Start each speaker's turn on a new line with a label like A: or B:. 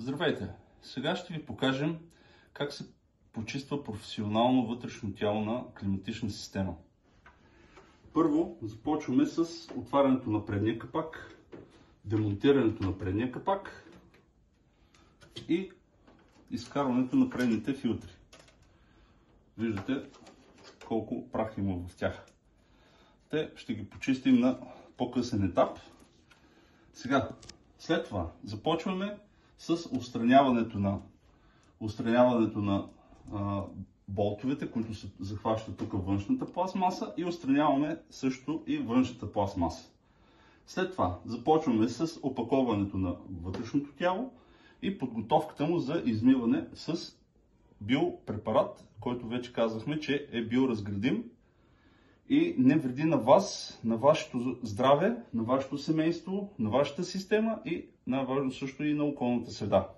A: Здравейте! Сега ще ви покажем как се почиства професионално вътрешно тяло на климатична система. Първо започваме с отварянето на предния капак, демонтирането на предния капак и изкарването на предните филтри. Виждате колко прах има в тях. Те ще ги почистим на по-късен етап. След това започваме с отстраняването на болтовете, които се захващат тук външната пластмаса, и отстраняваме също и външната пластмаса. След това започваме с опаковането на вътрешното тяло и подготовката му за измиване с биопрепарат, който вече казахме, че е биоразградим и не вреди на вас, на вашето здраве, на вашето семейство, на вашата система и на важно също и на околната среда.